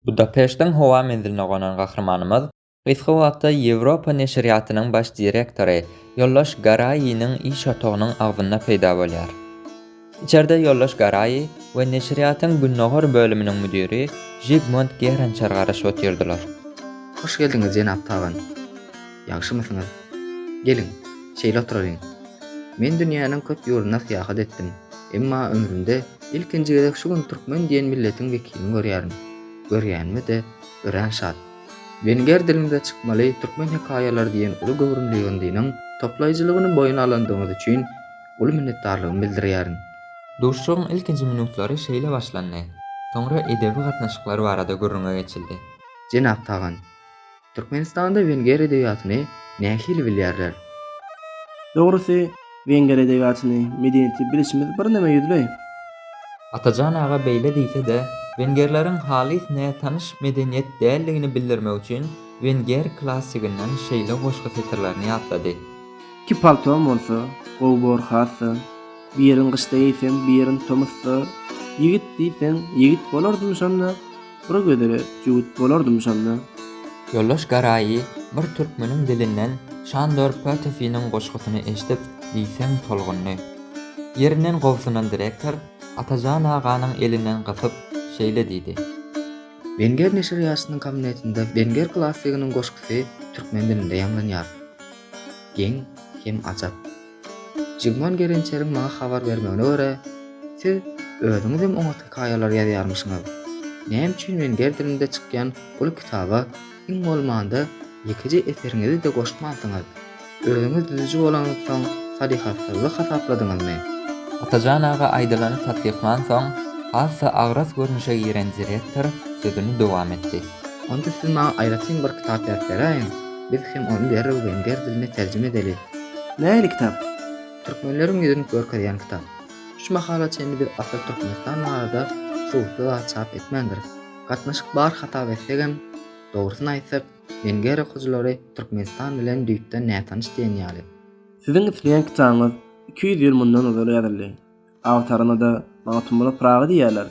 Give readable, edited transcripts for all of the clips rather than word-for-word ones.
Budapeşt'in howa menziline gonan gahrymanymyz gysga wagtda Ýewropa neşriýatynyň baş direktory Yollaş Garaýynyň iş otagynyň agzynda peýda bolýar. İçeride Yollaş Garaýy we neşriýatyň Günnogor bölüminiň müdiri Zygmunt Gerençer garaşyp otyrdylar. Hoş geldiňiz jenap tagan. Ýagşymysyňyz? Gelin, şeýle oturalyň. Men dünýäniň köp ýuruna syýahat etdim. Emma ömrümde ilkinji gezek şu gün türkmen diýen milletiň wekilini görýärim. Görýänmi de, gören şat. Wenger dilinde çykmaly türkmen hekaýalar diýen uly gowrunlygynyň toplaýjylygyny boýuna alandygyňyz üçin uly minnetdarlygymy bildirýärin. Duşuşyň ilkinji minutlary şeýle başlandy. Soňra edebi gatnaşyklar barada görüňe geçildi. Jenap tagan. Türkmenistanda Wenger edebiýatyny nähili bilýärler? Dogrusy, Wenger edebiýatyny medeniýeti bilişimiz bir näme ýüzley. Atajan aga beýle diýse de, Wengerleriň halis näme tanyş medeniýet däldigini bildirmek üçin Wenger klassiginden şeýle goşgy setirlerini ýatlady. Ki paltom bolsa, gowbor hasy, bir ýerin gyşda ýeýsem, bir ýerin tomysy, ýigit diýsen, ýigit bolardym şonda, bir gödere ýigit bolardym şonda. Yollaş Garaýy bir türkmeniň dilinden Şandor Pötefiň goşgysyny eşdip diýsem tolgunly. Ýerinden gowsunan direktor Atajan aganyň elinden gysyp şeýle diýdi. Wenger neşriýatynyň kabinetinde Wenger klassiginiň goşgysy türkmen dilinde ýanglanýar. Geň hem ajap. Zygmunt Gerençeriň maňa habar bermegine görä, siz özüňiz hem oňa hekaýalar ýazýarmyşyňyz. Näme üçin Wenger dilinde çykýan bu kitaba iň bolmanda ýekiji eseriňizi de goşmasyňyz? Özüňiz düzüji bolansoň sadyhasyzlyk hasapladyňyzmy? Atajan aga aýdylany tatbiklan soň hassa agras görnüşe giren direktor sözüni dowam etdi. Onda siz maňa aýratyn bir kitap ýazýaryň. Biz hem onu derrew Wenger diline terjime edeli. Näme kitap? Türkmenleriň ýüzüni görkezýän kitap. Şu makala çenli bir asal Türkmenistan arada suwda çap etmendir. Gatnaşyk bar hata betsegem, dogrusyny aýtsak, Wenger okujylary Türkmenistan bilen düýtde näme tanış diýenýärler. Siziň isleýän kitabyňyz 200 ýyl mundan uzak ýazyldy. Awtaryna da Magtumula Praga diýerler.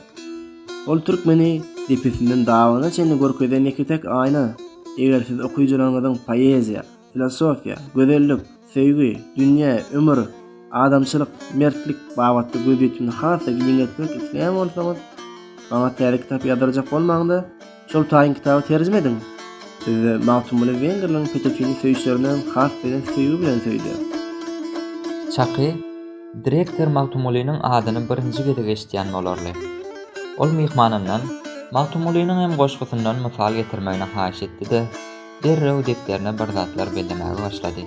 Ol türkmeni depesinden dawyna çenli görkezýän iki tek aýna. Eger siz okuyjylaryňyzyň poeziýa, filosofiýa, gözellik, sevgi, dünýä, ömür, adamçylyk, mertlik babatda gözetini hasa giňetmek isleýän bolsaňyz, maňa täze kitap ýazarjak bolmaňda, şol taýyn kitaby terjime ediň. Siz Magtumula Wengerliň Pötefiň söýüşlerinden has bilen sevgi bilen söýdüler. Çaky direktor Magtumulynyň adyny birinji gezek eşitýän bolarly. Ol mihmanyndan Magtumulynyň hem goşgysyndan mysal getirmegine haýyş etdi de, derrew depderine bir zatlar bellemäge başlady.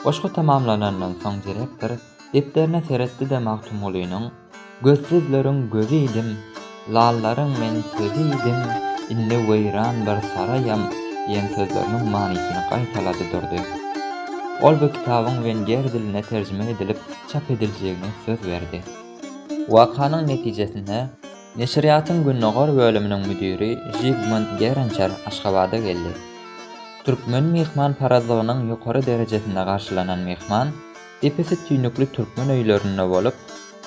Goşgy tamamlanandan soň direktor depderine seretdi de Magtumulynyň "Gözsüzleriň gözü idim, lallaryň men sözü idim, inne weýran bir sarayam" diýen sözleriniň manysyny gaýtalady durdy. Ol bu kitabyň Wenger diline terjime edilip çap ediljegine söz berdi. Wakanyň netijesinde neşriýatyň Günnogor bölüminiň müdiri Zygmunt Gerençer Aşgabada geldi. Türkmen mihman parazlygynyň ýokary derejesinde garşylanan mihman, depesi tüýnükli türkmen öýlerinde bolup,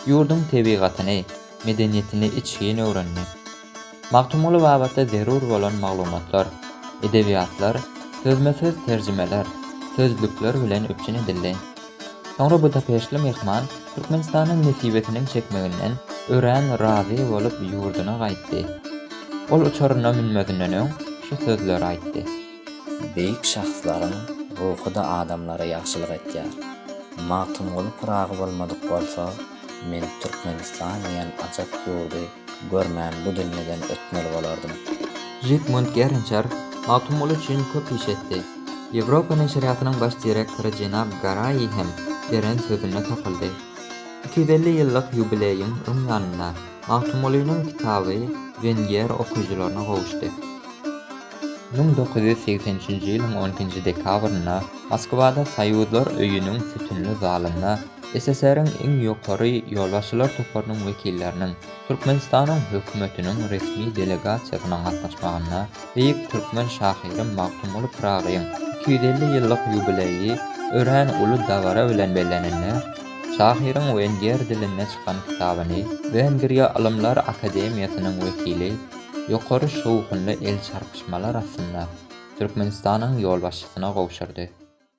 ýurdun tebigatyny, medeniýetini içgin öwrendi. Magtumuly babatda zerur bolan maglumatlar, edebiýatlar, sözme-söz terjimeler, sözlükler bilen öpçün edildi. Soňra Budapeştli mehman Türkmenistanyň nesibetiniň çekmeginden ören razy bolup ýurduna gaýtdy. Ol uçaryna minmegenden öň şu sözleri aýtdy. Beýik şahslaryň ruhyda adamlara ýagşylyk etýär. Magtumul Praga bolmadyk bolsa, men Türkmenistan ýan ajak ýurdy görmän bu dünýeden ötmeli bolardym. Zygmunt Gerençer Magtumuly üçin köp iş etdi. Ýewropa neşriýatynyň baş direktory Jenap Garaýy hem deren sözüne tapyldy. 250 ýyllyk ýubileýiň ýanynda Magtumulynyň kitaby Wenger okujylaryna gowuşdy. 1980-nji ýylyň 12-nji dekabryna Moskwada Soýuzlar öýüniň sütünli zalynda SSR-iň iň ýokary ýolbaşçylar toplarynyň wekilleriniň Türkmenistanyň hökümetiniň resmi delegasiýasyna gatnaşmagyna beýik türkmen şahyry Magtumuly Pragaýyň 250 ýyllyk ýubileýi ören uly dawara bilen bellenende, şahyryň Wenger diline çykan kitabyny Wengeriýa Alymlar Akademiýasynyň wekili ýokary şowkunly el çarpyşmalar arasynda Türkmenistanyň ýol başçysyna gowşurdy.